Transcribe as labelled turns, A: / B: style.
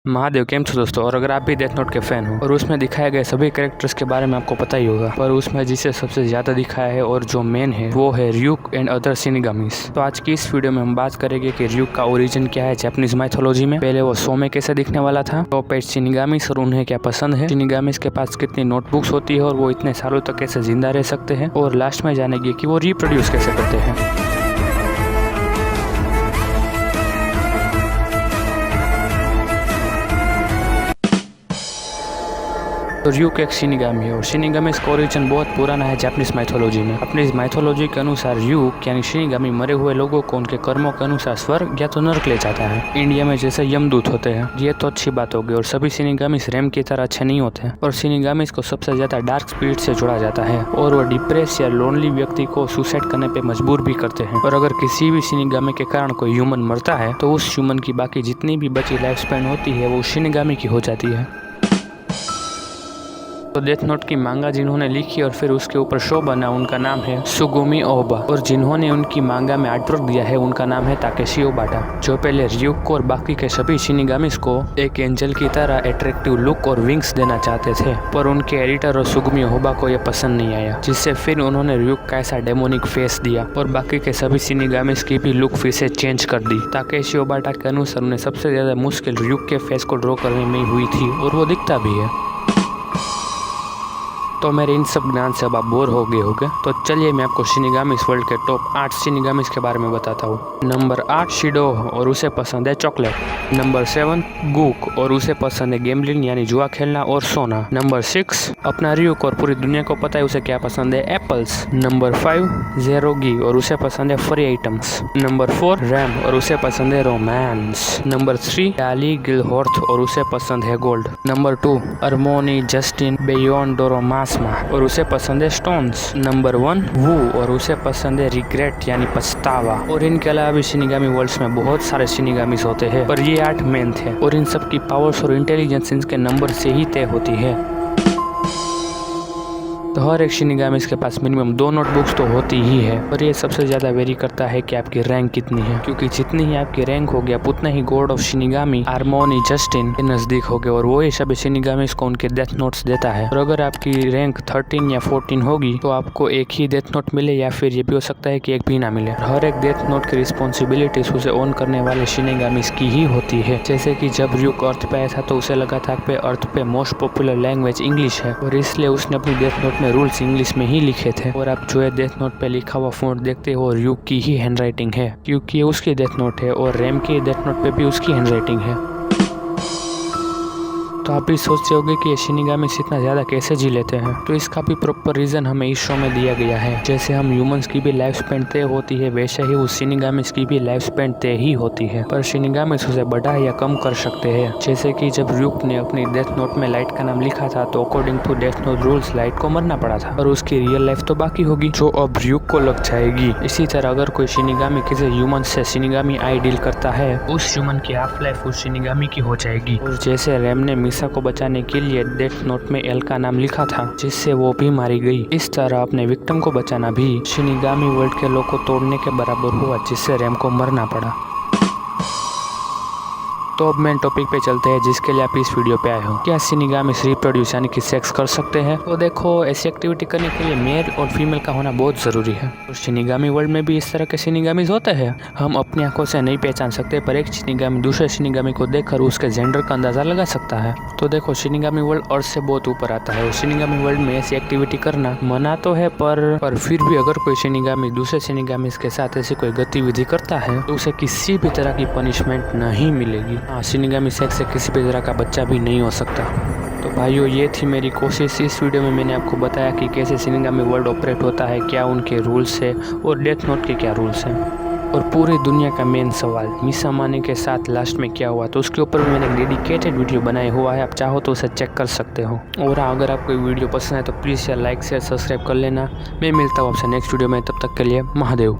A: महादेव केम छो दोस्तों। और अगर आप भी डेथ नोट के फैन हो और उसमें दिखाए गए सभी कैरेक्टर्स के बारे में आपको पता ही होगा, पर उसमें जिसे सबसे ज्यादा दिखाया है और जो मेन है वो है ryuk एंड अदर शिनिगामीज। तो आज की इस वीडियो में हम बात करेंगे कि ryuk का ओरिजिन क्या है जापानीज माइथोलॉजी में, पहले वो शो में कैसे दिखने वाला था, टॉप 8 शिनिगामीज और उन्हें क्या पसंद है, शिनिगामीज के पास कितनी नोटबुक्स होती है और वो इतने सालों तक कैसे जिंदा रह सकते हैं, और लास्ट में जानेंगे कि वो रिप्रोड्यूस कैसे करते हैं। तो ryuk एक शिनिगामी है और शिनिगामी का ओरिजिन बहुत पुराना है जापानीज माइथोलॉजी में। अपनी इस माइथोलॉजी के अनुसार ryuk यानी शिनिगामी मरे हुए लोगों को उनके कर्मों के अनुसार स्वर्ग या तो नरक ले जाता है। इंडिया में जैसे यमदूत होते हैं, ये तो अच्छी बात होगी। और सभी शिनिगामी रैम की तरह अच्छे नहीं होते और शिनिगामी को सबसे ज्यादा डार्क स्पिरिट से जुड़ा जाता है और वो डिप्रेस या लोनली व्यक्ति को सुसाइड करने पे मजबूर भी करते हैं। और अगर किसी भी शिनिगामी के कारण कोई ह्यूमन मरता है तो उस ह्यूमन की बाकी जितनी भी बची लाइफ स्पैन होती है वो शिनिगामी की हो जाती है। तो डेथ नोट की मांगा जिन्होंने लिखी और फिर उसके ऊपर शो बना, उनका नाम है सुगुमी ओहबा। और जिन्होंने उनकी मांगा में आर्टवर्क दिया है उनका नाम है ताकेशी ओबाटा, जो पहले ryuk को और बाकी के सभी शिनिगामीज को एक एंजल की तरह अट्रैक्टिव लुक और विंग्स देना चाहते थे, पर उनके एडिटर और सुगुमी ओहबा को यह पसंद नहीं आया, जिससे फिर उन्होंने ryuk का ऐसा डेमोनिक फेस दिया और बाकी के सभी शिनिगामीज की भी लुक फिर से चेंज कर दी। ताकेशी ओबाटा के अनुसार उन्हें सबसे ज्यादा मुश्किल ryuk के फेस को ड्रॉ करने में हुई थी और वो दिखता भी है। तो मेरे इन सब ज्ञान से अब आप बोर हो गए होंगे, तो चलिए मैं आपको शिनिगामीज वर्ल्ड के टॉप 8 शिनिगामीज के बारे में बताता हूँ। नंबर 8 शिडो और उसे पसंद है चॉकलेट। नंबर 7 गूक और उसे पसंद है गैम्बलिंग यानी जुआ खेलना और सोना। नंबर 6 अपना ryuk और पूरी दुनिया को पता है उसे क्या पसंद है, एप्पल्स। नंबर 5 जेरोगी और उसे पसंद है फ्री आइटम्स। नंबर 4 रैम और उसे पसंद है रोमांस। नंबर 3 डाली गिलहॉर्थ और उसे पसंद है गोल्ड। नंबर 2 अर्मोनी जस्टिन बेयोन डोरोमास और उसे पसंद है स्टोन्स। नंबर 1 वू और उसे पसंद है रिग्रेट यानी पछतावा। और इनके अलावा भी शिनिगामी वर्ल्ड्स में बहुत सारे शिनिगामीज होते हैं, पर ये 8 मेन थे और इन सब की पावर्स और इंटेलिजेंस इनके नंबर से ही तय होती है। तो हर एक शिनिगामीज के पास मिनिमम 2 नोटबुक्स तो होती ही है, पर ये सबसे ज्यादा वेरी करता है कि आपकी रैंक कितनी है, क्योंकि जितनी ही आपकी रैंक होगी आप उतना ही गॉड ऑफ शिनिगामी आर्मोनी जस्टिन के नजदीक होगे और वो ही सभी शिनिगामीज को उनके डेथ नोट्स देता है। और अगर आपकी रैंक 13 या 14 होगी तो आपको एक ही डेथ नोट मिले या फिर ये भी हो सकता है कि एक भी ना मिले। हर एक डेथ नोट की रिस्पॉन्सिबिलिटीज उसे ऑन करने वाले शिनिगामीज की ही होती है। जैसे कि जब ryuk अर्थ पे आया था तो उसे लगा था कि अर्थ पे मोस्ट पॉपुलर लैंग्वेज इंग्लिश है और इसलिए उसने अपनी डेथ नोट रूल्स इंग्लिश में ही लिखे थे। और आप जो है डेथ नोट पे लिखा हुआ फॉन्ट देखते हो ryuk की ही हैंडराइटिंग है, क्योंकि ये उसकी डेथ नोट है और रैम की डेथ नोट पे भी उसकी हैंडराइटिंग है। तो आप भी सोच रहे होंगे कि ये शिनिगामी इतना ज्यादा कैसे जी लेते हैं, तो इसका भी प्रॉपर रीजन हमें इस शो में दिया गया है। जैसे हम ह्यूमंस की भी लाइफ स्पैन तय होती है, वैसे ही उस शिनिगामीज की भी लाइफ स्पैन तय ही होती है, पर शिनिगामीज उसे बढ़ा या कम कर सकते हैं। जैसे कि जब ryuk ने अपनी डेथ नोट में लाइट का नाम लिखा था तो according to Death Note rules Light को मरना पड़ा था, और उसकी रियल लाइफ तो बाकी होगी जो अब ryuk को लग जाएगी। इसी तरह अगर कोई शिनिगामी किसी ह्यूमन से शिनिगामी आई डील करता है, उस ह्यूमन की हाफ लाइफ उस शिनिगामी की हो जाएगी। और जैसे रैम ने मिसा को बचाने के लिए डेथ नोट में एल का नाम लिखा था जिससे वो भी मारी गई, इस तरह अपने विक्टिम को बचाना भी शिनिगामी वर्ल्ड के लोग को तोड़ने के बराबर हुआ, जिससे रैम को मरना पड़ा। तो अब मेन टॉपिक पे चलते हैं जिसके लिए आप इस वीडियो पे आए हो। क्या शिनिगामीज रिप्रोड्यूस यानी कि सेक्स कर सकते हैं? तो देखो, ऐसी एक्टिविटी करने के लिए मेल और फीमेल का होना बहुत जरूरी है। और शिनिगामी वर्ल्ड में भी इस तरह के शिनिगामीज होते हैं। हम अपनी आंखों से नहीं पहचान सकते, पर एक शिनिगामी दूसरे शिनिगामी को देखकर उसके जेंडर का अंदाजा लगा सकता है। तो देखो, शिनिगामी वर्ल्ड अर्थ से बहुत ऊपर आता है और शिनिगामी वर्ल्ड में ऐसी एक्टिविटी करना मना तो है, पर फिर भी अगर कोई शिनिगामी दूसरे शिनिगामीज के साथ ऐसी कोई गतिविधि करता है तो उसे किसी भी तरह की पनिशमेंट नहीं मिलेगी। शिनिगामी सेक्स से किसी भी तरह का बच्चा भी नहीं हो सकता। तो भाइयों, ये थी मेरी कोशिश। इस वीडियो में मैंने आपको बताया कि कैसे शिनिगामी वर्ल्ड ऑपरेट होता है, क्या उनके रूल्स है और डेथ नोट के क्या रूल्स हैं, और पूरी दुनिया का मेन सवाल मिसा माने के साथ लास्ट में क्या हुआ, तो उसके ऊपर भी मैंने डेडिकेटेड वीडियो बनाया हुआ है। आप चाहो तो उसे चेक कर सकते हो। और अगर आपको वीडियो पसंद है तो प्लीज़ यार लाइक शेयर सब्सक्राइब कर लेना। मैं मिलता हूँ आपसे नेक्स्ट वीडियो में, तब तक के लिए महादेव।